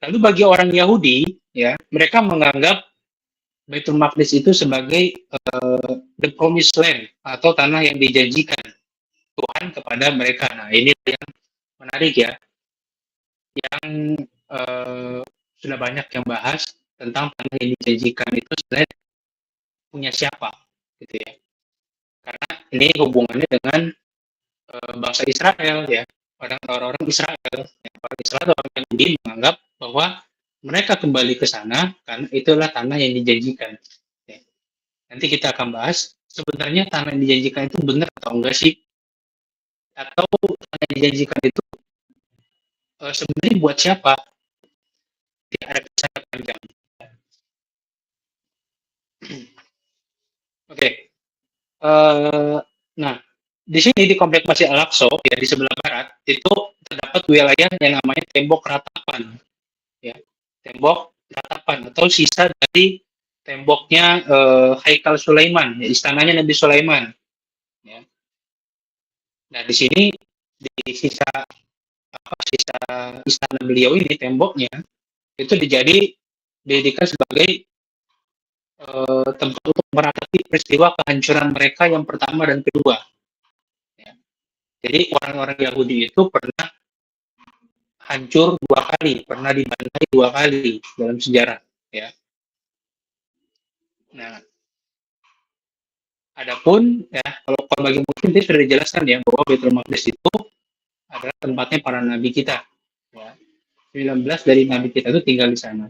Lalu bagi orang Yahudi, ya, mereka menganggap Baitul Maqdis itu sebagai the promised land atau tanah yang dijanjikan Tuhan kepada mereka. Nah, ini yang menarik ya, yang uh, sudah banyak yang bahas tentang tanah yang dijanjikan itu sebenarnya punya siapa, gitu ya. Karena ini hubungannya dengan bangsa Israel ya, orang-orang Israel, ya, orang Israel, orang Yahudi menganggap bahwa mereka kembali ke sana karena itulah tanah yang dijanjikan. Ya. Nanti kita akan bahas sebenarnya tanah yang dijanjikan itu benar atau enggak sih, atau tanah yang dijanjikan itu sebenarnya buat siapa? Tidak ada kisah panjang. Oke, okay. Nah di sini di komplek Masjid Al-Aqsa ya di sebelah barat itu terdapat wilayah yang namanya tembok ratapan, ya, tembok ratapan atau sisa dari temboknya Haikal Sulaiman, ya, istananya Nabi Sulaiman. Ya. Nah di sini di sisa istana beliau ini temboknya itu dijadikan sebagai tempat untuk meratapi peristiwa kehancuran mereka yang pertama dan kedua. Ya. Jadi orang-orang Yahudi itu pernah hancur dua kali, pernah dibantai dua kali dalam sejarah. Ya. Nah, adapun ya kalau bagi Muslim dia sudah dijelaskan ya bahwa Baitul Maqdis itu adalah tempatnya para nabi kita. Ya. 19 dari nabi kita itu tinggal di sana.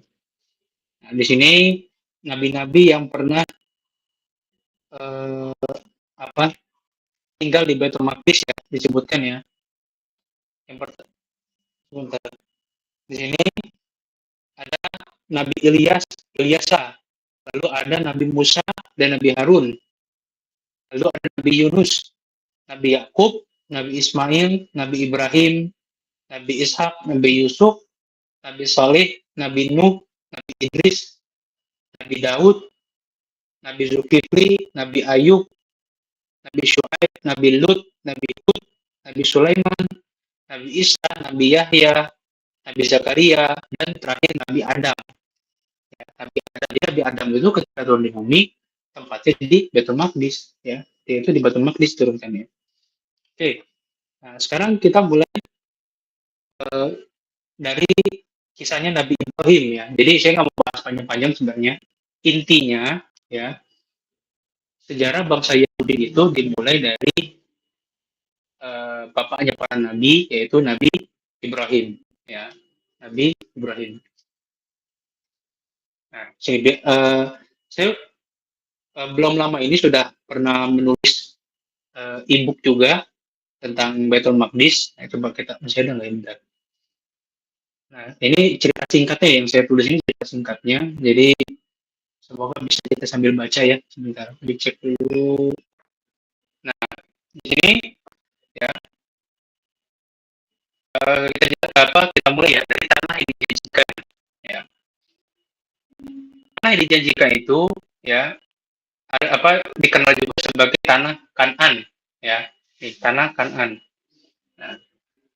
Nah, di sini nabi-nabi yang pernah eh, apa tinggal di Baitul Maqdis ya disebutkan ya. Yang pertama di sini ada Nabi Ilyasa, lalu ada Nabi Musa dan Nabi Harun, lalu ada Nabi Yunus, Nabi Yakub, Nabi Ismail, Nabi Ibrahim, Nabi Ishak, Nabi Yusuf, Nabi Saleh, Nabi Nuh, Nabi Idris, Nabi Daud, Nabi Zulkifli, Nabi Ayub, Nabi Syuaib, Nabi Lut, Nabi Hud, Nabi Sulaiman, Nabi Isa, Nabi Yahya, Nabi Zakaria, dan terakhir Nabi Adam. Ya, Nabi Adam itu ketika turun di bumi, tempatnya di Baitul Maqdis, ya, yaitu di Baitul Maqdis turunkannya. Oke, nah sekarang kita mulai dari kisahnya Nabi Ibrahim ya. Jadi saya nggak mau bahas panjang-panjang sebenarnya. Intinya ya sejarah bangsa Yahudi itu dimulai dari bapaknya para nabi yaitu Nabi Ibrahim ya. Nabi Ibrahim. Nah, saya belum lama ini sudah pernah menulis e-book juga tentang Baitul Maqdis. Nah, coba kita masih ada nggak ini? Nah, ini cerita singkatnya yang saya tulis ini cerita singkatnya. Jadi semoga bisa kita sambil baca ya. Sebentar, dicek dulu. Nah, di sini ya kita mulai ya dari tanah yang dijanjikan. Ya. Tanah yang dijanjikan itu ya ada dikenal juga sebagai tanah Kan'an ya. Tanah Kan'an. Nah,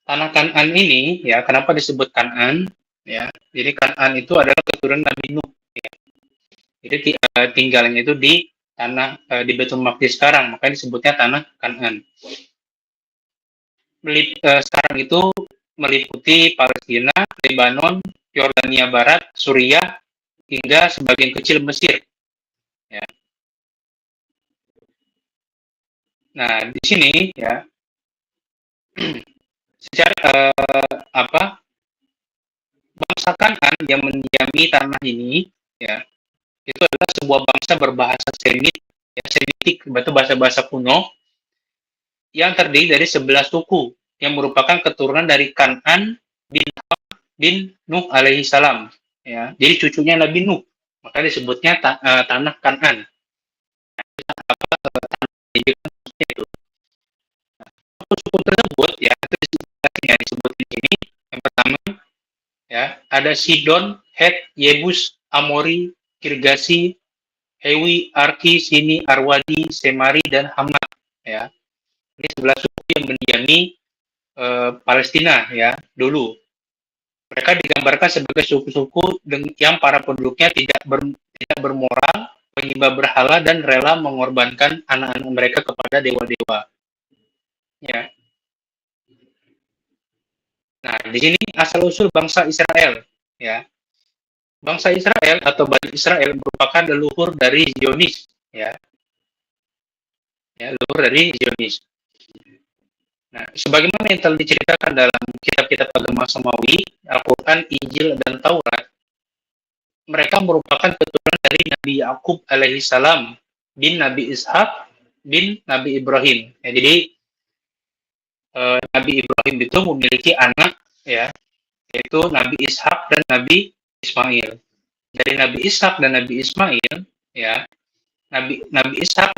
tanah Kan'an ini ya kenapa disebut Kan'an ya? Jadi Kan'an itu adalah keturunan Nabi Nuh. Ya. Jadi tinggalnya itu di tanah di Baitul Maqdis sekarang, makanya disebutnya tanah Kan'an. Sekarang itu meliputi Palestina, Lebanon, Yordania Barat, Suriah, hingga sebagian kecil Mesir. Ya. Nah, di sini ya secara bangsa Kan'an yang mendiami tanah ini ya itu adalah sebuah bangsa berbahasa Semit, ya, Semitik, itu bahasa-bahasa kuno yang terdiri dari 11 suku yang merupakan keturunan dari Kan'an bin Nuh alaihi salam. Ya, jadi cucunya Nabi Nuh, maka disebutnya tanah Kan'an. Suku tersebut ya itu disebut di sini. Yang pertama ya ada Sidon, Het, Yebus, Amori, Kirgasi, Hewi, Arki, Sini, Arwadi, Semari, dan Hamat. Ya, ini 11 suku yang mendiami Palestina ya dulu. Mereka digambarkan sebagai suku-suku yang para penduduknya tidak bermoral, penyembah berhala, dan rela mengorbankan anak-anak mereka kepada dewa-dewa. Ya. Nah, di sini asal-usul bangsa Israel. Ya. Bangsa Israel atau Bani Israel merupakan leluhur dari Zionis. Ya. Ya, leluhur dari Zionis. Nah, sebagaimana yang telah diceritakan dalam kitab-kitab agama Samawi, Al-Quran, Injil, dan Taurat, mereka merupakan keturunan dari Nabi Yakub alaihissalam bin Nabi Ishak bin Nabi Ibrahim. Ya, jadi Nabi Ibrahim itu memiliki anak, ya, yaitu Nabi Ishak dan Nabi Ismail. Dari Nabi Ishak dan Nabi Ismail, ya, Nabi Nabi Ishak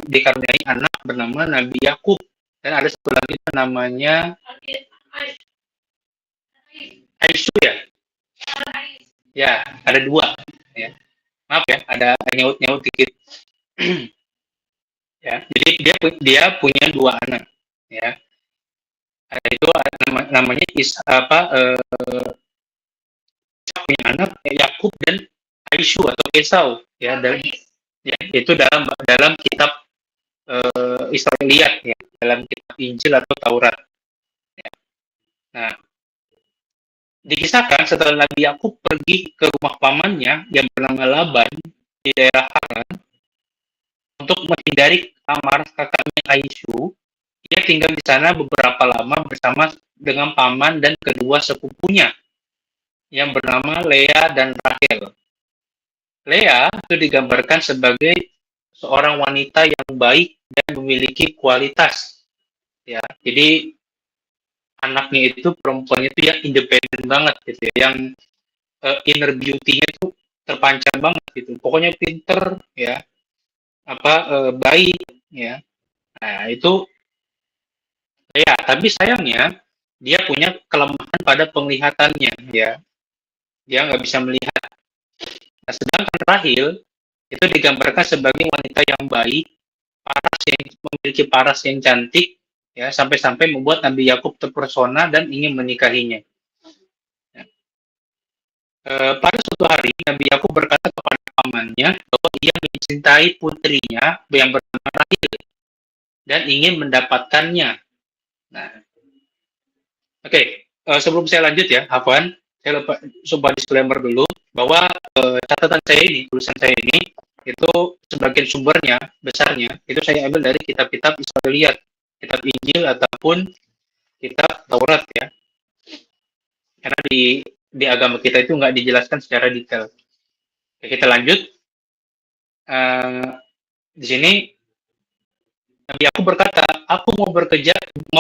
dikaruniai anak bernama Nabi Yakub, dan ada satu lagi namanya Aisyah, ya. Ya, ada dua. Ya. Maaf ya, ada nyaut-nyaut dikit. Ya, jadi dia punya dua anak. Ya, itu namanya punya anak Yakub dan Aisyah atau Esau. Ya, dan ya, itu dalam kitab Israiliyat, ya, dalam kitab Injil atau Taurat. Ya. Nah, dikisahkan setelah Nabi Yakub pergi ke rumah pamannya yang bernama Laban di daerah Haran untuk menghindari kamar kakaknya Aisyah, ia tinggal di sana beberapa lama bersama dengan paman dan kedua sepupunya yang bernama Lea dan Rahel. Lea itu digambarkan sebagai seorang wanita yang baik dan memiliki kualitas. Ya, jadi anaknya itu perempuannya itu yang independen banget gitu ya, yang inner beauty-nya itu terpancar banget gitu. Pokoknya pinter ya, baik ya. Nah, itu ya, tapi sayangnya dia punya kelemahan pada penglihatannya ya. Dia nggak bisa melihat. Nah, sedangkan Rahil itu digambarkan sebagai wanita yang baik, memiliki paras yang cantik, ya, sampai-sampai membuat Nabi Yakub terpesona dan ingin menikahinya. Ya. Pada suatu hari Nabi Yakub berkata kepada pamannya bahwa ia mencintai putrinya yang bernama Rahil dan ingin mendapatkannya. Nah, oke, sebelum saya lanjut ya, Afwan, saya lupa coba disclaimer dulu bahwa catatan saya ini, tulisan saya ini, itu sebagian sumbernya, besarnya, itu saya ambil dari kitab-kitab Israiliyat, kitab Injil ataupun kitab Taurat ya. Karena di agama kita itu nggak dijelaskan secara detail. Oke, kita lanjut. Di sini Nabi aku berkata, aku mau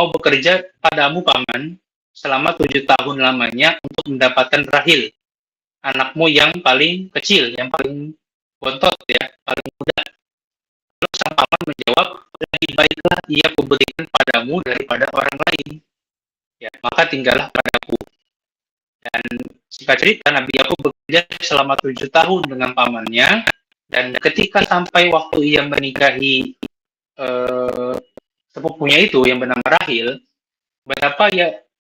bekerja padamu paman selama 7 tahun lamanya untuk mendapatkan Rahil, anakmu yang paling kecil, yang paling bontot ya, paling muda. Lalu sang paman menjawab, lebih baiklah ia kuberikan padamu daripada orang lain. Ya, maka tinggallah padaku. Dan singkat cerita, Nabi Yakub bekerja selama 7 tahun dengan pamannya, dan ketika sampai waktu ia menikahi sepupunya itu yang bernama Rahil,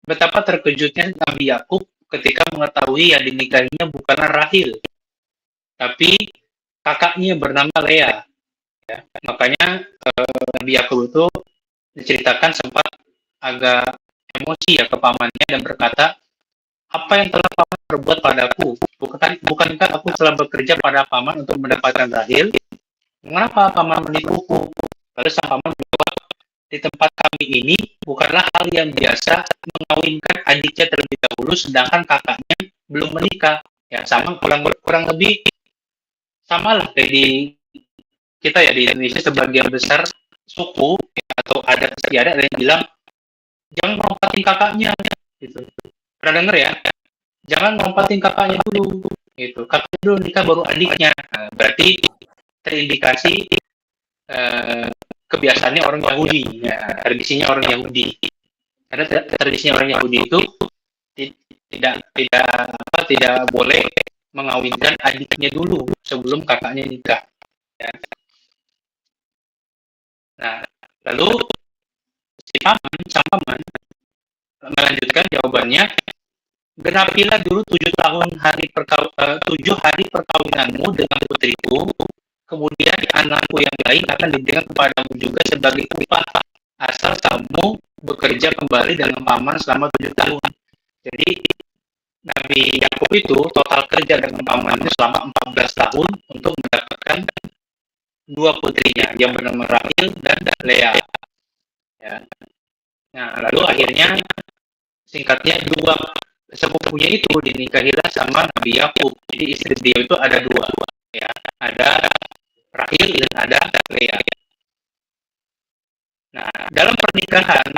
betapa terkejutnya Nabi Yakub ketika mengetahui yang dinikahinya bukanlah Rahil, tapi kakaknya bernama Lea. Ya. Makanya Nabi Yakub itu diceritakan sempat agak emosi ya ke pamannya dan berkata, apa yang telah paman perbuat padaku? Bukankah aku telah bekerja pada paman untuk mendapatkan Rahil? Mengapa paman menipuku? Lalu sang paman menjawab, di tempat kami ini bukanlah hal yang biasa mengawinkan adiknya terlebih dahulu sedangkan kakaknya belum menikah. Ya, sama kurang lebih sama lah kayak di kita ya, di Indonesia sebagian besar suku ya, atau adat istiadat ada yang bilang jangan melompatin kakaknya gitu. Pernah denger ya? Jangan melompatin kakaknya dulu gitu. Kakaknya dulu nikah baru adiknya. Nah, berarti terindikasi kebiasaannya orang Yahudi, ya, tradisinya orang Yahudi. Karena tradisinya orang Yahudi itu tidak boleh mengawinkan adiknya dulu sebelum kakaknya nikah. Ya. Nah, lalu sang paman melanjutkan jawabannya, genapilah dulu 7 tahun 7 hari perkawinanmu dengan putriku, kemudian anakku yang lain akan diberikan kepadamu juga sebagai upah, asal kamu bekerja kembali dengan paman selama 7 tahun. Jadi Nabi Yakub itu total kerja dengan pamannya selama 14 tahun untuk mendapatkan dua putrinya yang bernama Rahil dan Lea. Ya. Nah, lalu akhirnya singkatnya dua sepupunya itu dinikahilah sama Nabi Yakub. Jadi istri dia itu ada dua, ya, ada Rahil dan ada Lea. Nah, dalam pernikahan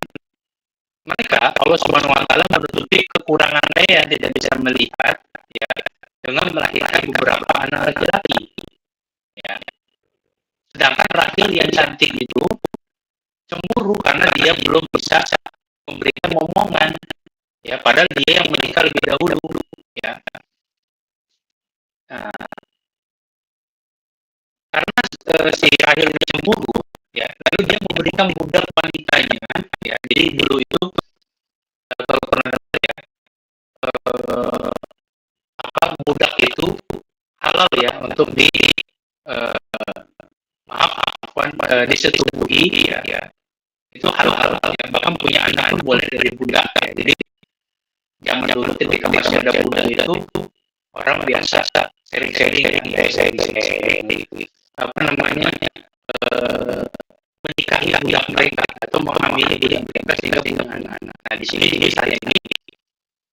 mereka Allah Subhanahu Wa Taala menutupi kekurangan Lea tidak bisa melihat, ya, dengan melahirkan beberapa anak laki-laki. Ya. Sedangkan Rahil yang cantik itu cemburu karena dia belum bisa memberikan momongan, ya, padahal dia yang menikah lebih dahulu, ya. Nah, karena si Rahil ini cemburu, ya, lalu dia memberikan budak wanitanya, ya. Jadi dulu itu kalau pernah ya, eh, apa budak itu halal ya untuk di eh, maaf disetubuhi, ya, itu halal ya, bahkan punya anak pun boleh dari budak, ya. Jadi zaman dulu ketika masih ada budak itu orang biasa sharing-sharing, ya, sharing apa namanya, eh, menikahi budak mereka atau menghamili budak mereka sehingga punya anak. Nah, di sini saya ini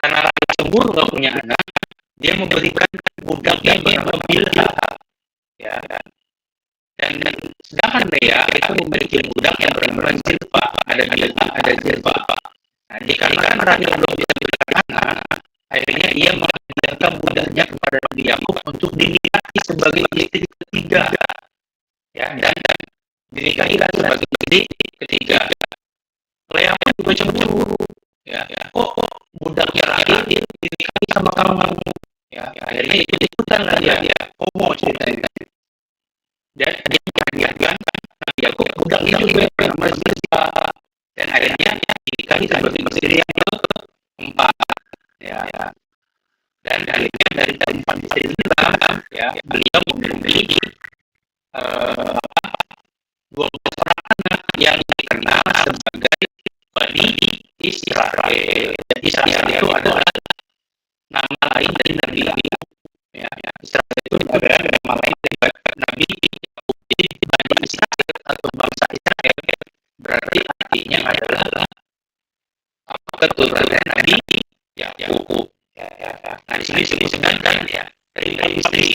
karena rasa cemburu nggak punya anak, dia memberikan budaknya yang bernama Bilha, ya. Dan sedangkan Lea itu memiliki budak yang bernama Zilpa, ada Bilha, ada Zilpa. Nah, dikarenakan Rahil belum bisa memberikan anak, akhirnya ia mengajarkan budaknya kepada Nabi Yakub untuk dinikahi sebagai istri ketiga, ya, dan dinikahilah sebagai istri ketiga. Lea pun juga cemburu, ya, kok budaknya Rahil dinikahi sama kamu, ya, akhirnya ikut-ikutan lah dia homo ceritanya. Dan dia mengajarkan Nabi Yakub budaknya juga bernama Zilpa, dan akhirnya dinikahi sebagai istri yang keempat, ya. Dan akhirnya dari keempat istri inilah, ya, beliau memiliki 12 orang anak yang dikenal sebagai Bani Israel. Dan Israel itu adalah nama lain dari Nabi Yakub, ya. Israel itu adalah nama lain dari Nabi Yakub. Jadi Bani Israel atau bangsa Israel berarti artinya adalah keturunan Nabi Yakub. Ya. Nah, di sini disebutkan, ya, dari istri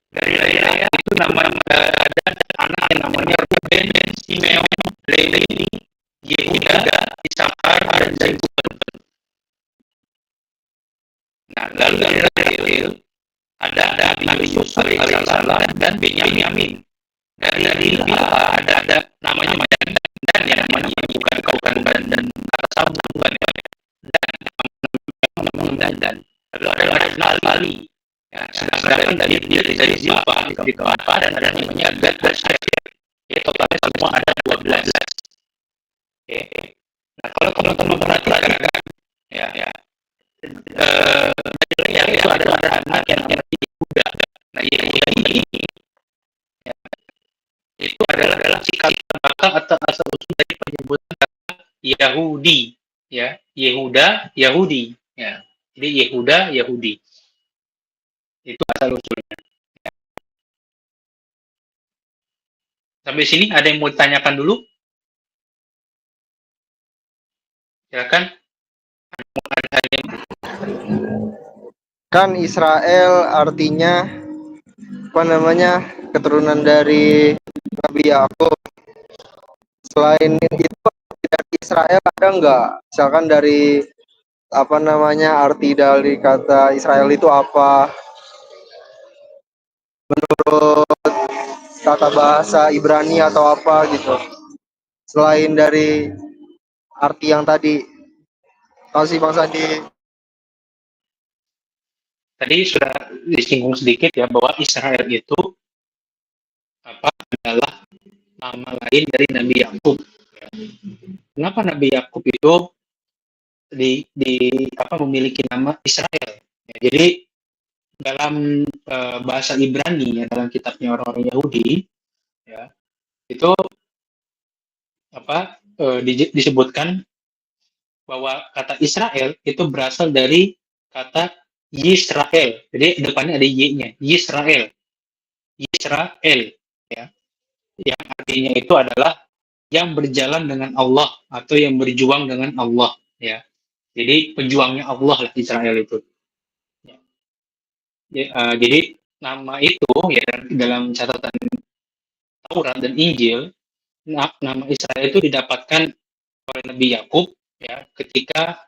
dari Lea itu nama ada anak yang namanya Ruben, Simeon, Lewi, Yehuda, Isakar, dan Zebulun. Nah, lalu dari Rahil ada Nabi Yusuf alaihissalam dan Benyamin. Dari Bilha ada namanya dan yang namanya bukan dan kata bukan, dan lalu ada Lali. Ya, sedangkan dari Zilpa di keempat dan ada namanya Gad dan Asyir. Ya, totalnya semua ada 12. Oke. Nah, kalau teman-teman perhatikan, ya, yang itu adalah anak yang namanya Yehuda. Nah, Yehuda ini, ya, itu adalah cikal bakal atau asal usul dari penyebutan kata Yahudi, ya, Yehuda, Yahudi, ya. Jadi Yehuda, Yahudi. Itu asal usulnya. Sampai sini ada yang mau ditanyakan dulu? Silakan. Ada yang... Kan Israel artinya apa namanya, keturunan dari Nabi Yakub. Selain itu dari Israel ada nggak, misalkan dari apa namanya, arti dari kata Israel itu apa menurut tata bahasa Ibrani atau apa gitu, selain dari arti yang tadi? Tahu sih Bang Sandi? Tadi sudah disinggung sedikit ya bahwa Israel itu adalah nama lain dari Nabi Yakub. Kenapa Nabi Yakub itu memiliki nama Israel. Ya, jadi dalam bahasa Ibrani, ya, dalam kitabnya orang-orang Yahudi, ya, itu disebutkan bahwa kata Israel itu berasal dari kata Yisrael. Jadi depannya ada Y-nya, Yisrael. Yisrael, ya. Yang artinya itu adalah yang berjalan dengan Allah atau yang berjuang dengan Allah, ya. Jadi pejuangnya Allah lah Israel itu. Ya. Jadi nama itu ya dalam catatan Taurat dan Injil, nama Israel itu didapatkan oleh Nabi Yakub ya ketika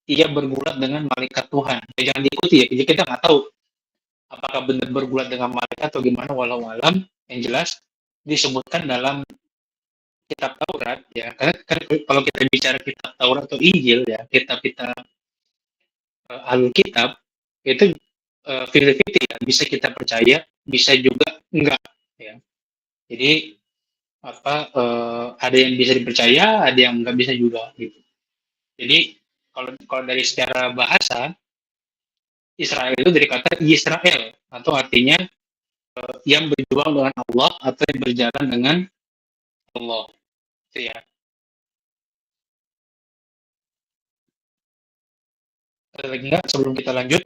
ia bergulat dengan malaikat Tuhan. Ya, jangan diikuti ya, jadi kita nggak tahu apakah benar bergulat dengan malaikat atau gimana, walau alam. Yang jelas disebutkan dalam kitab Taurat ya, karena kalau kita bicara kitab Taurat atau Injil ya, kitab-kitab Alkitab itu 50-50 ya, bisa kita percaya, bisa juga enggak ya. Jadi ada yang bisa dipercaya, ada yang nggak bisa juga gitu. Jadi kalau dari secara bahasa, Israel itu dari kata Yisrael atau artinya yang berjuang dengan Allah atau yang berjalan dengan Allah. Itu ya. Ada lagi nggak sebelum kita lanjut?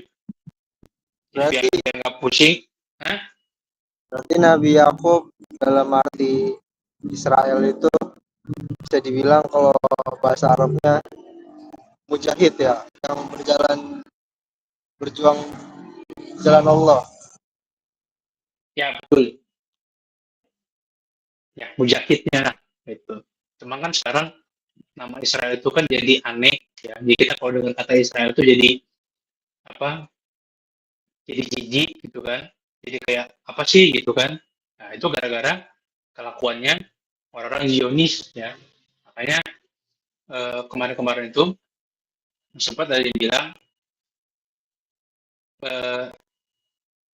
Berarti biar nggak pusing. Hah? Berarti Nabi Yakub dalam arti Israel itu bisa dibilang kalau bahasa Arabnya mujahid ya, yang berjuang jalan Allah. Ya betul. Ya mujahidnya lah. Itu. Cuma kan sekarang nama Israel itu kan jadi aneh ya. Jadi kita kalau dengar kata Israel itu jadi apa? Jadi jijik gitu kan. Jadi kayak apa sih gitu kan. Nah itu gara-gara kelakuannya orang-orang Zionis ya. Makanya kemarin-kemarin itu sempat ada yang bilang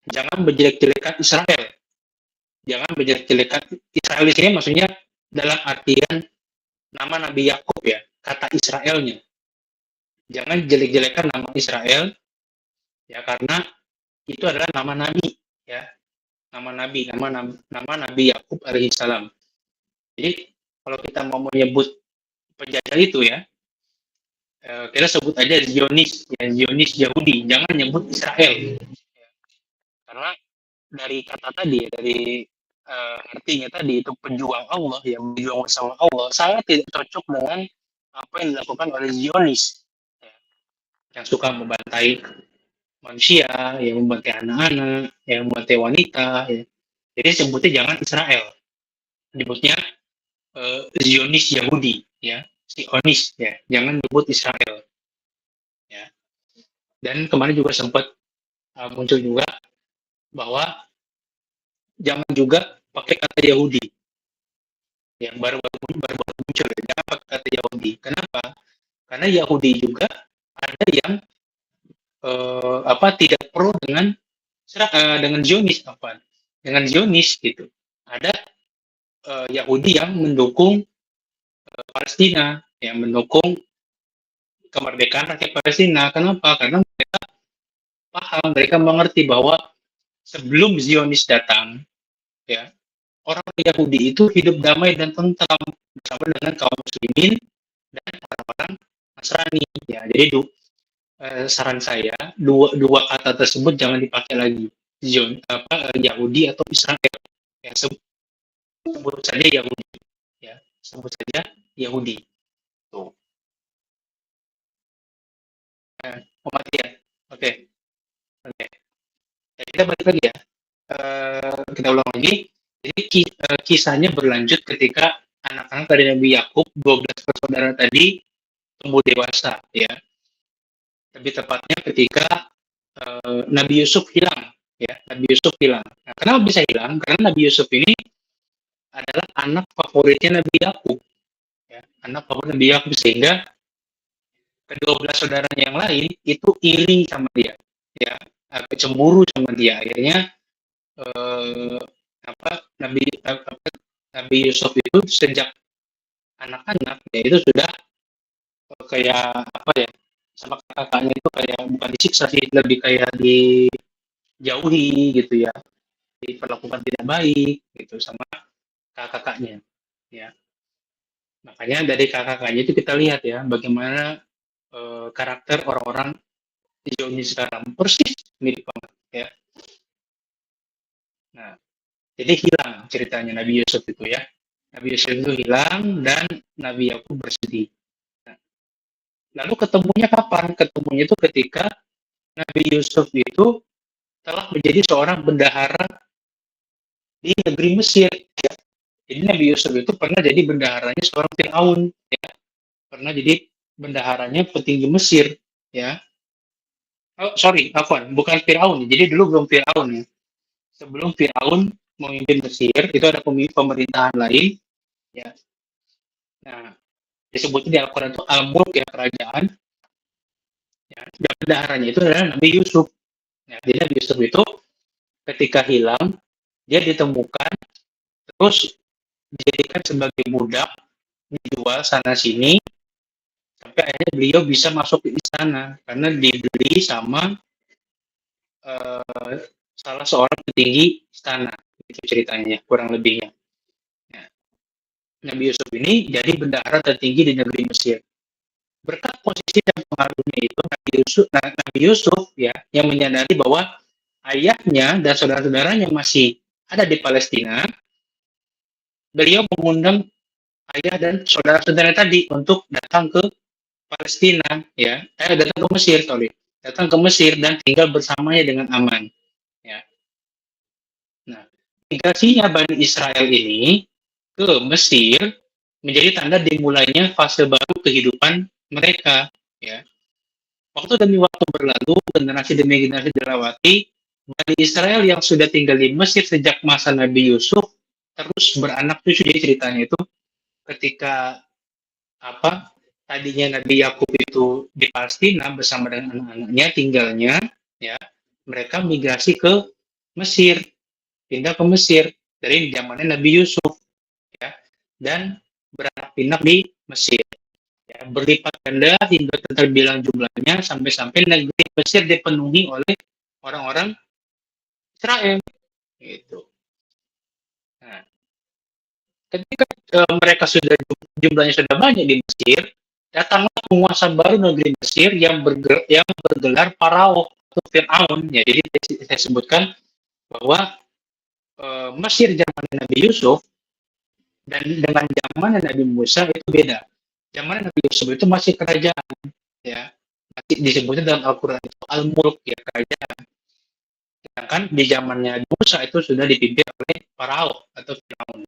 jangan berjelek-jelekan Israel. Jangan berjelek-jelekan Israel di sini maksudnya dalam artian nama Nabi Yakub ya, kata Israelnya. Jangan jelek-jelekan nama Israel ya karena itu adalah nama nabi ya. Nama Nabi Yakub alaihissalam. Jadi kalau kita mau menyebut penjajah itu ya, kita sebut aja Zionis ya, Zionis Yahudi, jangan nyebut Israel. Karena dari kata tadi, dari artinya tadi itu pejuang Allah, yang berjuang bersama Allah, sangat tidak cocok dengan apa yang dilakukan oleh Zionis ya, yang suka membantai manusia, yang membantai anak-anak, yang membantai wanita. Ya. Jadi sebutnya jangan Israel, sebutnya Zionis Yahudi, ya, Zionis, ya, jangan sebut Israel. Ya. Dan kemarin juga sempat muncul juga bahwa jangan juga pakai kata Yahudi. Yang baru muncul, jangan pakai kata Yahudi. Kenapa? Karena Yahudi juga ada yang tidak pro dengan Zionis dengan Zionis gitu. Ada Yahudi yang mendukung Palestina, yang mendukung kemerdekaan rakyat Palestina. Kenapa? Karena mereka paham, mereka mengerti bahwa sebelum Zionis datang, ya orang Yahudi itu hidup damai dan tentram bersama dengan kaum muslimin dan orang-orang Nasrani. Ya, jadi saran saya dua kata tersebut jangan dipakai lagi, Yahudi atau Israel. Ya, sebut saja Yahudi. Ya, sebut saja Yahudi. Tuh. Mati ya. Oke. Oke. Ya, kita balik lagi ya. Kita ulang lagi. Jadi kisahnya berlanjut ketika anak-anak dari Nabi Yakub, 12 bersaudara tadi tumbuh dewasa, ya. Lebih tepatnya ketika Nabi Yusuf hilang, ya. Nabi Yusuf hilang. Nah, kenapa bisa hilang? Karena Nabi Yusuf ini adalah anak favoritnya Nabi Yakub, ya. Anak favorit Nabi Yakub, sehingga kedua belas saudara yang lain itu iri sama dia, ya, cemburu sama dia. Akhirnya Nabi Yusuf itu sejak anak-anak ya itu sudah kayak sama kakaknya itu kayak bukan disiksa sih, lebih kayak dijauhi gitu ya, diperlakukan tidak baik gitu sama kakak-kakaknya ya. Makanya dari kakak-kakaknya itu kita lihat ya bagaimana karakter orang-orang di Joni sekarang persis mirip banget ya. Nah, jadi hilang ceritanya Nabi Yusuf itu ya. Nabi Yusuf itu hilang dan Nabi Yakub bersedih. Nah, lalu ketemunya kapan? Ketemunya itu ketika Nabi Yusuf itu telah menjadi seorang bendahara di negeri Mesir. Ya. Jadi Nabi Yusuf itu pernah jadi bendaharanya seorang Firaun, ya. Pernah jadi bendaharanya petinggi Mesir, ya. Oh, sorry, afwan, bukan Firaun. Jadi dulu belum Firaun ya. Sebelum Firaun memimpin Mesir, itu ada pemerintahan lain, ya. Nah, disebutnya di Al-Quran itu Al-Mulk ya, kerajaan. Ya. Dan bendaharanya itu adalah Nabi Yusuf. Ya, jadi Nabi Yusuf itu ketika hilang, dia ditemukan, terus dijadikan sebagai budak, dijual sana sini, sampai akhirnya beliau bisa masuk ke istana karena dibeli sama salah seorang petinggi istana. Itu ceritanya kurang lebihnya. Nah, Nabi Yusuf ini jadi bendahara tertinggi di negeri Mesir. Berkat posisi dan pengaruhnya itu Nabi Yusuf ya yang menyadari bahwa ayahnya dan saudara-saudaranya masih ada di Palestina, beliau mengundang ayah dan saudara-saudara tadi untuk datang ke Palestina ya, datang ke Mesir, sorry, datang ke Mesir dan tinggal bersamanya dengan aman. Ya. Nah, migrasinya Bani Israel ini ke Mesir menjadi tanda dimulainya fase baru kehidupan mereka. Ya. Waktu demi waktu berlalu, generasi demi generasi dilewati, Bani Israel yang sudah tinggal di Mesir sejak masa Nabi Yusuf terus beranak cucu. Jadi ceritanya itu ketika apa tadinya Nabi Yakub itu di Palestina bersama dengan anak-anaknya tinggalnya ya, mereka migrasi ke Mesir, pindah ke Mesir dari zamannya Nabi Yusuf ya, dan beranak pinak di Mesir ya, berlipat ganda hingga terbilang jumlahnya sampai-sampai negeri Mesir dipenuhi oleh orang-orang Israel gitu. Nah, ketika mereka sudah jumlahnya sudah banyak di Mesir, datanglah penguasa baru negeri Mesir yang bergelar Parao atau Fir'aun. Ya, jadi saya sebutkan bahwa Mesir zaman Nabi Yusuf dan dengan zaman Nabi Musa itu beda. Zaman Nabi Yusuf itu masih kerajaan, ya, masih disebutnya dalam Al-Quran itu Al-Mulk ya, kerajaan. Sedangkan di zamannya Musa itu sudah dipimpin oleh Parao atau Fir'aun.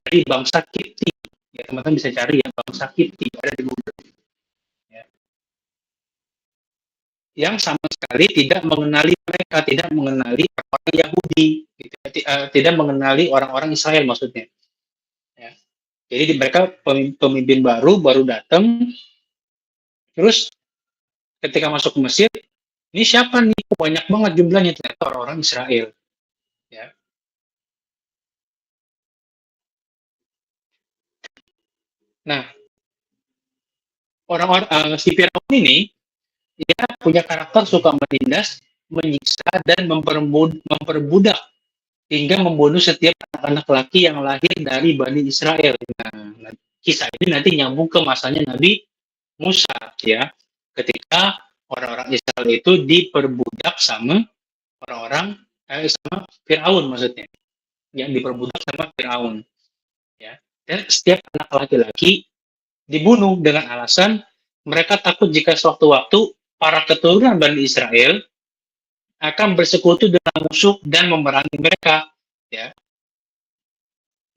Dari bangsa Kipti. Ya, teman-teman bisa cari ya, bangsa Kipti ada di Google. Ya. Yang sama sekali tidak mengenali mereka, tidak mengenali orang Yahudi, gitu. Tidak mengenali orang-orang Israel maksudnya. Ya. Jadi mereka pemimpin baru datang, terus ketika masuk ke Mesir, ini siapa nih? Banyak banget jumlahnya, ternyata orang-orang Israel. Ya. Nah, orang-orang si Firaun ini dia punya karakter suka menindas, menyiksa dan memperbudak hingga membunuh setiap anak laki yang lahir dari Bani Israel. Nah, kisah ini nanti nyambung ke masanya Nabi Musa ya, ketika orang-orang Israel itu diperbudak sama orang-orang sama Firaun maksudnya, yang diperbudak sama Firaun ya. Dan setiap anak laki-laki dibunuh dengan alasan mereka takut jika sewaktu-waktu para keturunan Bani Israel akan bersekutu dengan musuh dan memerangi mereka. Ya.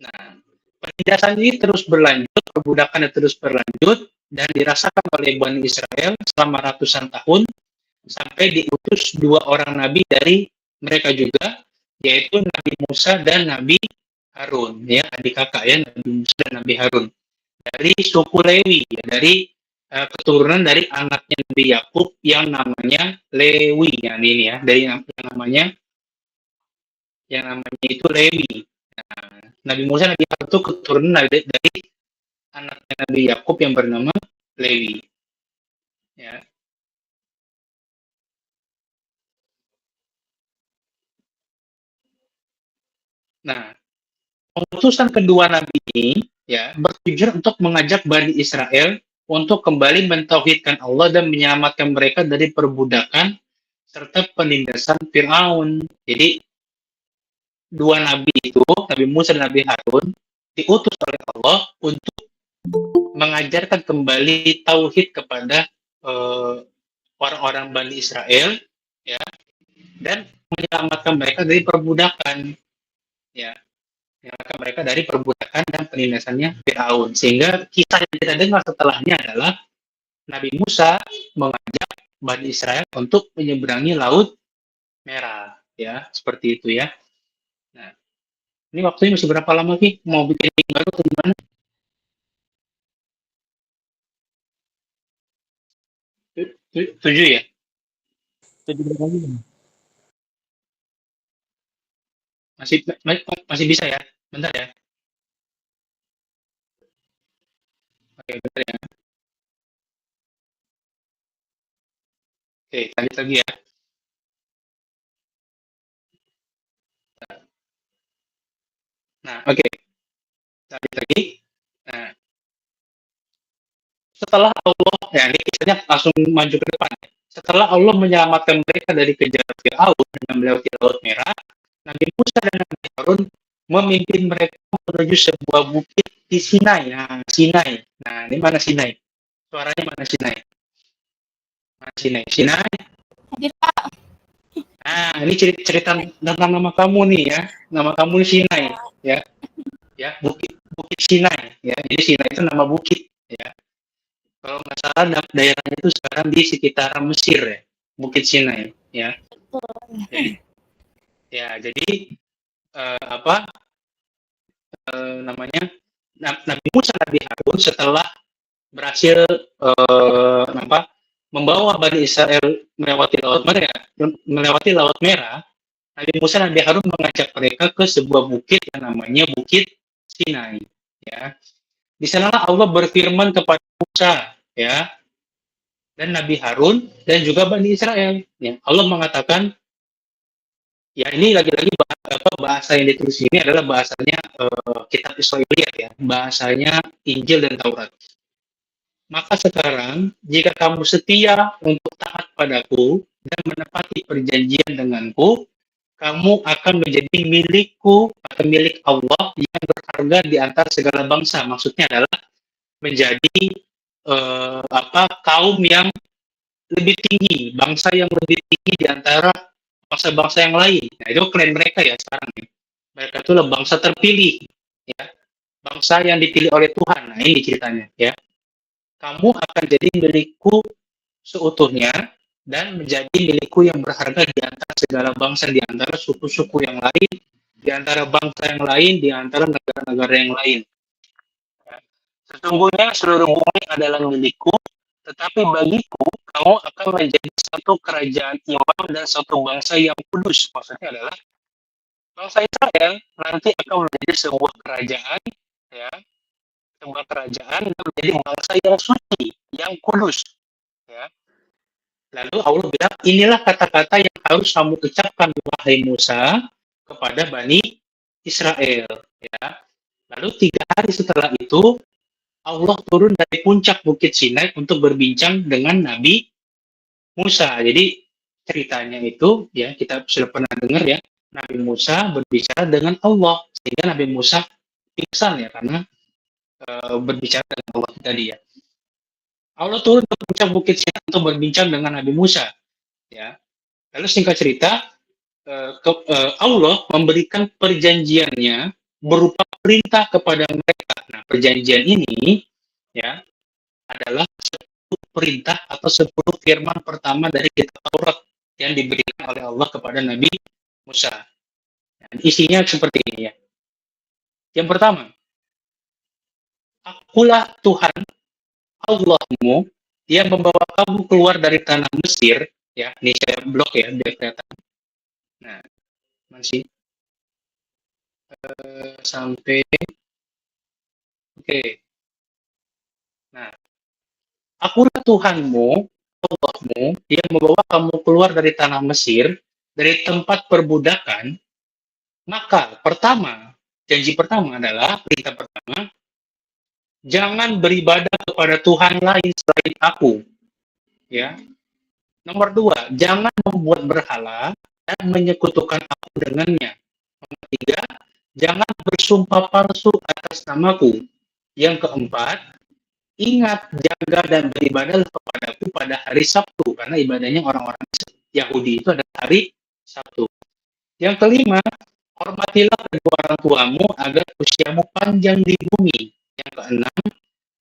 Nah, penindasan ini terus berlanjut, perbudakan terus berlanjut dan dirasakan oleh Bani Israel selama ratusan tahun sampai diutus dua orang nabi dari mereka juga, yaitu Nabi Musa dan Nabi Harun, ya adik kakak ya, Nabi Musa dan Nabi Harun dari suku Lewi, ya, dari keturunan dari anaknya Nabi Yakub yang namanya Lewi, ya ini ya, dari yang namanya itu Lewi. Nah, Nabi Musa Nabi Harun itu keturunan dari anaknya Nabi Yakub yang bernama Lewi. Ya. Nah, utusan kedua nabi ini ya bertujuan untuk mengajak Bani Israel untuk kembali mentauhidkan Allah dan menyelamatkan mereka dari perbudakan serta penindasan Firaun. Jadi dua nabi itu, Nabi Musa dan Nabi Harun, diutus oleh Allah untuk mengajarkan kembali tauhid kepada orang-orang Bani Israel, ya, dan menyelamatkan mereka dari perbudakan, ya, menyelamatkan mereka dari perbudakan dan penindasannya Firaun. Sehingga kisah yang kita dengar setelahnya adalah Nabi Musa mengajak Bani Israel untuk menyeberangi Laut Merah, ya, seperti itu ya. Nah, ini waktunya masih berapa lama sih? Mau bikin link baru atau gimana? 7 ya? 7 berapa lagi? Masih masih bisa ya? Bentar ya. Oke, bentar ya. Oke, lanjut lagi ya. Nah, oke, lanjut lagi. Nah, setelah Allah, ya ini kisahnya langsung maju ke depan. Setelah Allah menyelamatkan mereka dari kejaran Firaun dengan melewati Laut Merah, Nabi Musa dan Nabi Harun memimpin mereka menuju sebuah bukit di Sinai. Nah, Sinai. Nah, ini mana Sinai? Suaranya mana Sinai? Mana Sinai? Sinai. Hadir Pak. Nah, ini cerita tentang nama kamu nih ya. Nama kamu Sinai, ya. Ya, Bukit Bukit Sinai, ya. Jadi Sinai itu nama bukit, ya. Kalau nggak salah daerahnya itu sekarang di sekitaran Mesir ya, Bukit Sinai, ya. Jadi, ya, jadi apa namanya? Nabi Musa Nabi Harun setelah berhasil apa membawa Bani Israel melewati Laut Merah, Nabi Musa dan Nabi Harun mengajak mereka ke sebuah bukit yang namanya Bukit Sinai. Ya, di sanalah Allah berfirman kepada Musa, ya, dan Nabi Harun dan juga Bani Israel. Ya, Allah mengatakan, ya ini lagi-lagi bahasa yang ditulis ini adalah bahasanya Kitab Israiliyat ya, bahasanya Injil dan Taurat. Maka sekarang, jika kamu setia untuk taat padaku dan menepati perjanjian denganku, kamu akan menjadi milikku atau milik Allah yang berharga di antara segala bangsa. Maksudnya adalah menjadi kaum yang lebih tinggi, bangsa yang lebih tinggi di antara bangsa-bangsa yang lain. Nah, itu klaim mereka ya sekarang. Mereka itu adalah bangsa terpilih, ya, bangsa yang dipilih oleh Tuhan. Nah, ini ceritanya, ya. Kamu akan jadi milikku seutuhnya dan menjadi milikku yang berharga di antara segala bangsa, di antara suku-suku yang lain, di antara bangsa yang lain, di antara negara-negara yang lain. Ya. Sesungguhnya seluruh bumi adalah milikku, tetapi bagiku kamu akan menjadi satu kerajaan imam dan satu bangsa yang kudus. Maksudnya adalah bangsa Israel nanti akan menjadi sebuah kerajaan, ya, sebuah kerajaan dan menjadi bangsa yang suci, yang kudus. Ya. Lalu Allah bilang, inilah kata-kata yang harus kamu ucapkan wahai Musa kepada Bani Israel. Ya. Lalu 3 hari setelah itu Allah turun dari puncak Bukit Sinai untuk berbincang dengan Nabi Musa. Jadi ceritanya itu ya kita sudah pernah dengar ya, Nabi Musa berbicara dengan Allah sehingga Nabi Musa pingsan ya karena berbicara dengan Allah tadi ya. Allah turun ke puncak Bukit Sinai untuk berbincang dengan Nabi Musa ya. Lalu singkat cerita Allah memberikan perjanjiannya berupa perintah kepada mereka. Nah, perjanjian ini ya adalah 10 perintah atau 10 firman pertama dari kitab Taurat yang diberikan oleh Allah kepada Nabi Musa. Dan isinya seperti ini ya. Yang pertama, akulah Tuhan Allahmu yang membawa kamu keluar dari tanah Mesir. Ya, ini saya blok ya, biar kelihatan. Nah, masih sampai, oke. Nah, akulah Tuhanmu Allahmu yang membawa kamu keluar dari tanah Mesir, dari tempat perbudakan, maka janji pertama adalah, perintah pertama, jangan beribadah kepada Tuhan lain selain aku. Ya. Nomor dua, jangan membuat berhala dan menyekutukan aku dengannya. Nomor tiga, jangan bersumpah palsu atas namaku. Yang keempat, ingat, jaga dan beribadahlah kepadaku pada hari Sabtu, karena ibadahnya orang-orang Yahudi itu adalah hari Sabtu. Yang kelima, hormatilah kedua orang tuamu agar usiamu panjang di bumi. Yang keenam,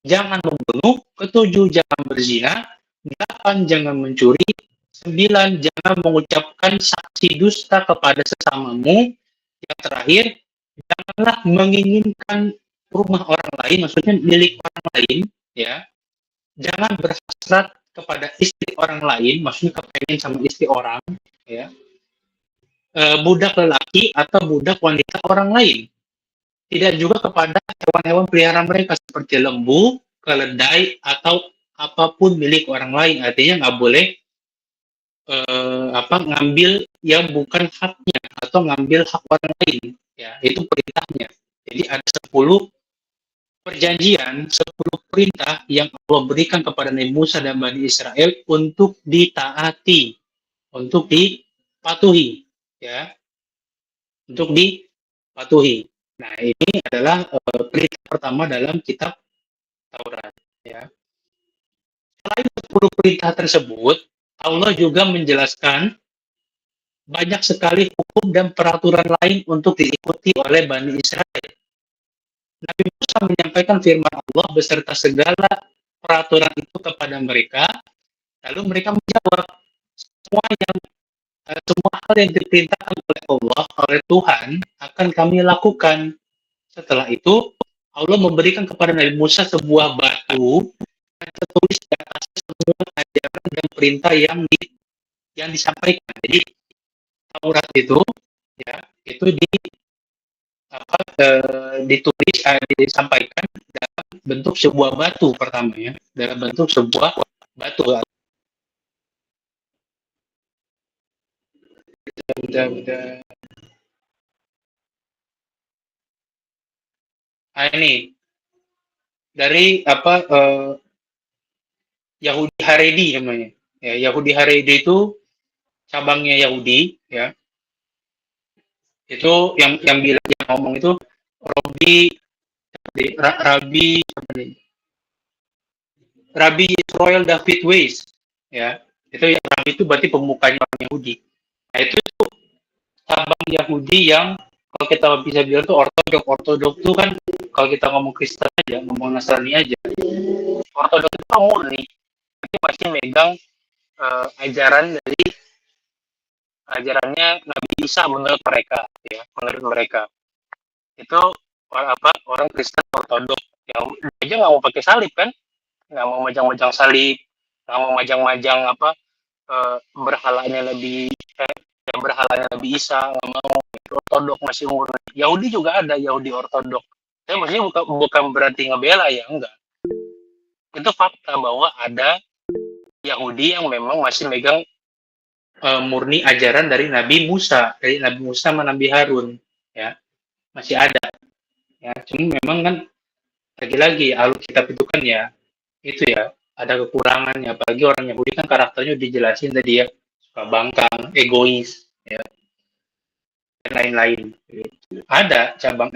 jangan membunuh. Ketujuh, jangan berzina. Delapan, jangan mencuri. Sembilan, jangan mengucapkan saksi dusta kepada sesamamu. Yang terakhir, janganlah menginginkan rumah orang lain, maksudnya milik orang lain, ya. Jangan berhasrat kepada istri orang lain, maksudnya kepengen sama istri orang, ya. Budak lelaki atau budak wanita orang lain. Tidak juga kepada hewan-hewan peliharaan mereka seperti lembu, keledai, atau apapun milik orang lain. Artinya nggak boleh ngambil yang bukan haknya atau ngambil hak orang lain. Ya, itu perintahnya. Jadi ada 10 perjanjian, 10 perintah yang Allah berikan kepada Nabi Musa dan Bani Israel untuk ditaati, untuk dipatuhi, ya, untuk dipatuhi. Nah, ini adalah perintah pertama dalam kitab Taurat, ya. Selain 10 perintah tersebut, Allah juga menjelaskan banyak sekali hukum dan peraturan lain untuk diikuti oleh Bani Israel. Nabi Musa menyampaikan firman Allah beserta segala peraturan itu kepada mereka, lalu mereka menjawab, semua hal yang diperintahkan oleh Allah, oleh Tuhan, akan kami lakukan. Setelah itu, Allah memberikan kepada Nabi Musa sebuah batu yang tertulis di atas semua ajaran dan perintah yang disampaikan. Jadi Taurat itu, ya, itu ditulis, disampaikan dalam bentuk sebuah batu pertama, ya, dalam bentuk sebuah batu. Udah. Nah, ini dari Yahudi Haredi namanya. Ya, Yahudi Haredi itu cabangnya Yahudi, ya. Itu yang bilang, yang ngomong itu Rabi Israel David Weiss, ya. Itu yang Rabi itu berarti pemukanya orang Yahudi. Nah, itu cabang Yahudi yang kalau kita bisa bilang tuh ortodok tuh kan, kalau kita ngomong Kristen aja, ngomong Nasrani aja, ortodok itu kan murni, tapi masih megang ajarannya Nabi Isa menurut mereka, ya, menurut mereka itu orang Kristen ortodok yang aja nggak mau pakai salib kan, nggak mau majang-majang salib, nggak mau majang-majang berhalanya Nabi Isa, nggak mau. Ortodok masih umur. Yahudi juga ada Yahudi ortodok. Saya maksudnya bukan berarti ngebela, ya, enggak. Itu fakta bahwa ada Yahudi yang memang masih megang murni ajaran dari Nabi Musa sama Nabi Harun, ya, masih ada, ya. Cuma memang kan lagi-lagi Alkitab itu kan, ya, itu, ya, ada kekurangannya. Apalagi orang Yahudi kan karakternya dijelasin tadi, ya, suka bangkang, egois, ya, dan lain-lain. Ada cabang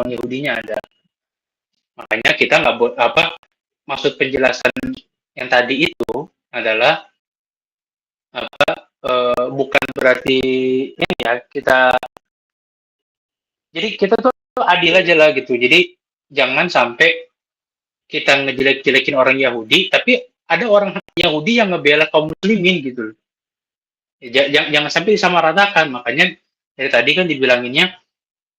Yahudinya ada. Makanya kita nggak maksud penjelasan yang tadi itu adalah bukan berarti ini, ya, jadi kita tuh adil aja lah gitu. Jadi jangan sampai kita ngejelek-jelekin orang Yahudi, tapi ada orang Yahudi yang ngebela kaum muslimin gitu. Jangan sampai disamaratakan. Makanya dari tadi kan dibilanginnya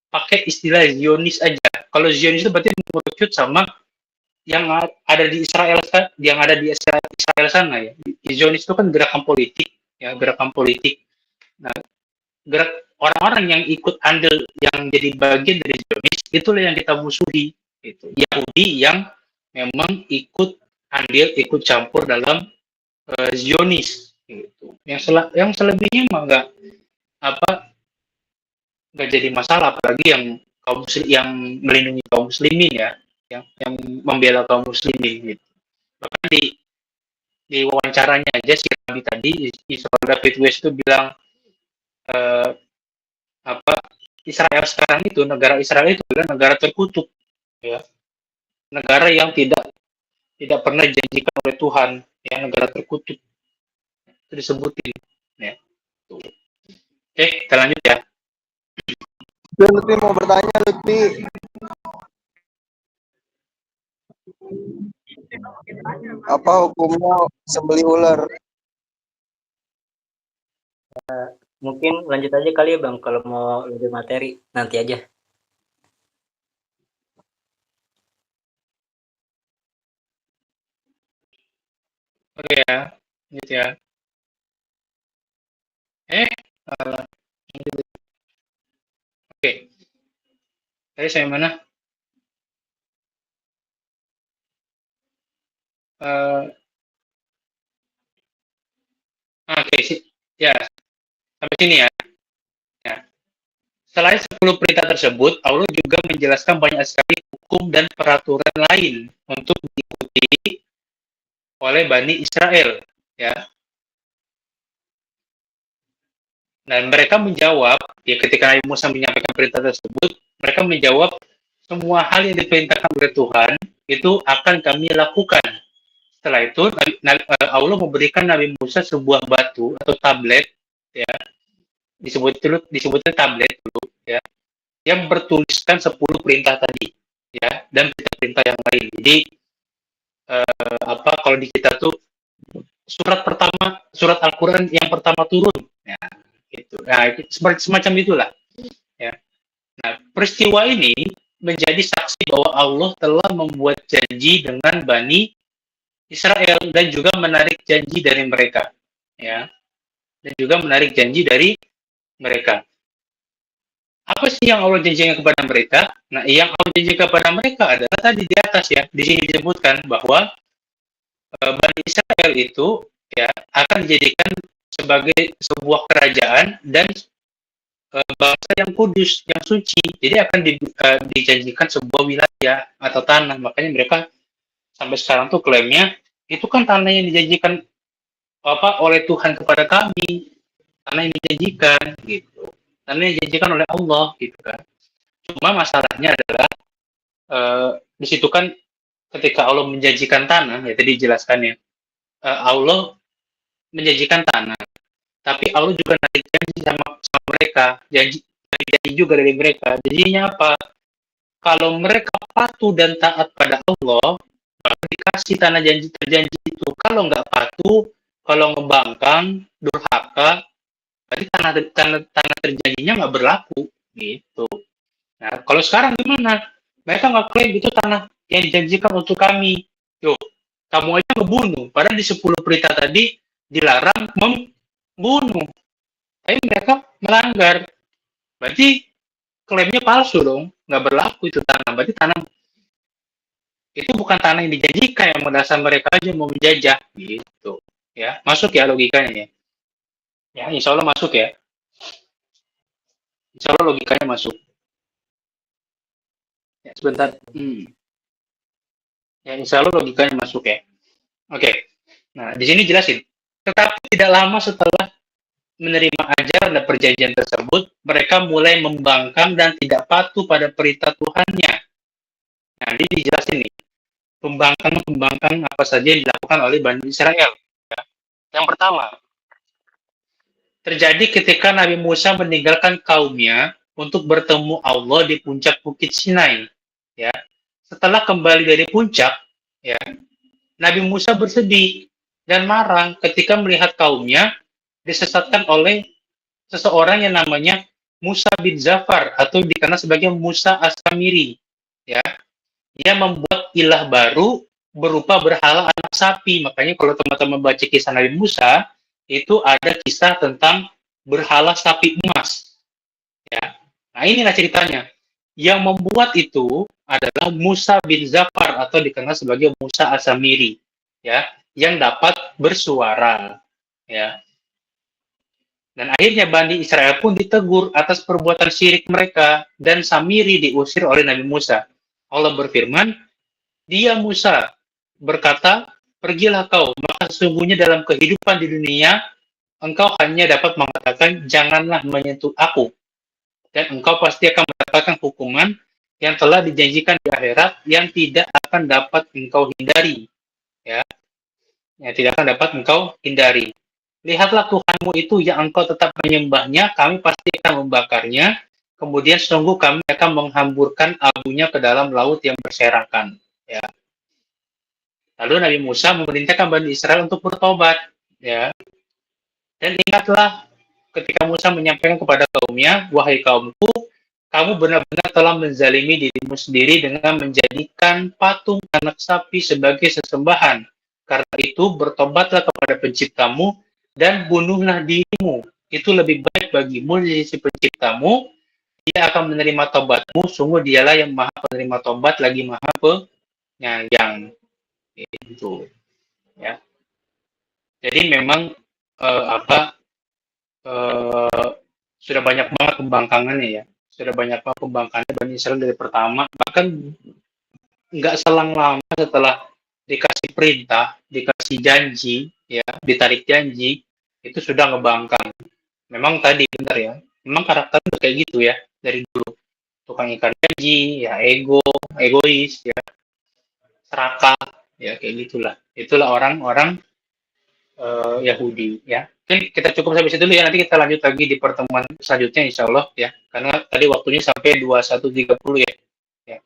pakai istilah Zionis aja. Kalau Zionis itu berarti mengerucut sama yang ada di Israel sana, ya. Zionis itu kan gerakan politik, ya, gerakan politik. Nah, gerak orang-orang yang ikut andil, yang jadi bagian dari Zionis, itulah yang kita musuhi. Itu Yahudi yang memang ikut andil, ikut campur dalam Zionis gitu. Yang selebihnya mah nggak jadi masalah, apalagi yang melindungi kaum muslimin ya, yang membela kaum muslimin gitu. Bahkan di wawancaranya aja si Nabi tadi, Israel David West itu bilang eh, apa Israel sekarang itu, negara Israel itu adalah negara terkutuk ya, negara yang tidak pernah dijanjikan oleh Tuhan, ya, negara terkutuk itu disebutin ya. Oke, kita lanjut ya. Lutfi mau bertanya, Lutfi. Apa hukumnya sembelih ular? Mungkin lanjut aja kali ya Bang, kalau mau lebih materi nanti aja. Oke ya, gitu ya. Uh, Oke, tadi saya mana? Oke sih, ya, sampai sini ya. Ya. Selain 10 perintah tersebut, Allah juga menjelaskan banyak sekali hukum dan peraturan lain untuk diikuti oleh Bani Israel. Ya. Dan mereka menjawab, ya ketika Nabi Musa menyampaikan perintah tersebut, mereka menjawab semua hal yang diperintahkan oleh Tuhan itu akan kami lakukan. Setelah itu, Allah memberikan Nabi Musa sebuah batu atau tablet, ya, disebutnya tablet dulu, ya, yang bertuliskan 10 perintah tadi, ya, dan perintah-perintah yang lain. Jadi kalau di kita tuh surat Al-Quran yang pertama turun, ya, gitu. Nah, itu semacam itulah, ya. Nah, peristiwa ini menjadi saksi bahwa Allah telah membuat janji dengan Bani Israel dan juga menarik janji dari mereka, ya, dan juga menarik janji dari mereka. Apa sih yang Allah janjikan kepada mereka? Nah, yang Allah janjikan kepada mereka adalah tadi di atas ya, di sini disebutkan bahwa Bani Israel itu ya akan dijadikan sebagai sebuah kerajaan dan bangsa yang kudus, yang suci. Jadi akan dijanjikan sebuah wilayah atau tanah. Makanya mereka sampai sekarang tuh klaimnya itu kan tanah yang dijanjikan oleh Tuhan kepada kami, tanah yang dijanjikan gitu, tanah yang dijanjikan oleh Allah gitu kan. Cuma masalahnya adalah di situ kan ketika Allah menjanjikan tanah, ya tadi dijelaskan ya, Allah menjanjikan tanah, tapi Allah juga narik janji sama mereka, janji juga dari mereka. Jadinya apa? Kalau mereka patuh dan taat pada Allah, maka dikasih tanah janji terjanji itu. Kalau nggak patuh, kalau ngebangkang, durhaka, berarti tanah terjanjinya nggak berlaku, gitu. Nah, kalau sekarang gimana? Mereka nggak klaim itu tanah yang dijanjikan untuk kami. Yo, kamu aja ngebunuh. Padahal di 10 perintah tadi dilarang membunuh. Tapi mereka melanggar. Berarti klaimnya palsu dong. Nggak berlaku itu tanah. Berarti tanah itu bukan tanah yang dijanjikan, yang mendasar mereka aja mau menjajah. Gitu. Ya, masuk ya logikanya ya. Ya, insya Allah masuk ya. Insya Allah logikanya masuk. Ya, sebentar. Ya, insya Allah logikanya masuk ya. Oke. Nah, di sini jelasin. Tetapi tidak lama setelah menerima ajaran dan perjanjian tersebut, mereka mulai membangkang dan tidak patuh pada perintah Tuhannya. Nah, ini dijelasin nih. Pembangkang apa saja yang dilakukan oleh Bani Israel. Ya. Yang pertama, terjadi ketika Nabi Musa meninggalkan kaumnya untuk bertemu Allah di puncak Bukit Sinai. Ya. Setelah kembali dari puncak, ya, Nabi Musa bersedih dan marah ketika melihat kaumnya disesatkan oleh seseorang yang namanya Musa bin Zafar atau dikenal sebagai Musa As-Samiri. Ya, dia membuat ilah baru berupa berhala anak sapi. Makanya kalau teman-teman baca kisah Nabi Musa, itu ada kisah tentang berhala sapi emas. Ya, nah inilah ceritanya. Yang membuat itu adalah Musa bin Zafar atau dikenal sebagai Musa As-Samiri. Ya, yang dapat bersuara, ya. Dan akhirnya Bani Israel pun ditegur atas perbuatan syirik mereka, dan Samiri diusir oleh Nabi Musa. Allah berfirman, dia Musa berkata, pergilah kau, maka sesungguhnya dalam kehidupan di dunia, engkau hanya dapat mengatakan, janganlah menyentuh aku. Dan engkau pasti akan mendapatkan hukuman yang telah dijanjikan di akhirat yang tidak akan dapat engkau hindari. Ya, yang tidak akan dapat engkau hindari. Lihatlah Tuhanmu itu yang engkau tetap menyembahnya, kami pasti akan membakarnya, kemudian sungguh kami akan menghamburkan abunya ke dalam laut yang berserakan. Ya. Lalu Nabi Musa memerintahkan Bani Israel untuk bertobat. Ya. Dan ingatlah ketika Musa menyampaikan kepada kaumnya, wahai kaumku, kamu benar-benar telah menzalimi dirimu sendiri dengan menjadikan patung anak sapi sebagai sesembahan. Karena itu bertobatlah kepada penciptamu dan bunuhlah dirimu. Itu lebih baik bagimu di sisi penciptamu. Dia akan menerima tobatmu. Sungguh dialah yang maha penerima tobat lagi maha penyayang. Itu. Ya. Jadi memang sudah banyak banget pembangkangannya ya. Sudah banyak banget pembangkangannya Bani Israel dari pertama. Bahkan nggak selang lama setelah dikasih perintah, dikasih janji, ya, ditarik janji, itu sudah ngebangkang. Memang tadi benar ya, memang karakternya kayak gitu ya dari dulu. Tukang ingkar janji, ya egois, ya, serakah, ya kayak gitulah. Itulah orang-orang Yahudi, ya. Mungkin kita cukup sampai situ dulu ya. Nanti kita lanjut lagi di pertemuan selanjutnya, insya Allah ya. Karena tadi waktunya sampai 21.30 ya. Ya.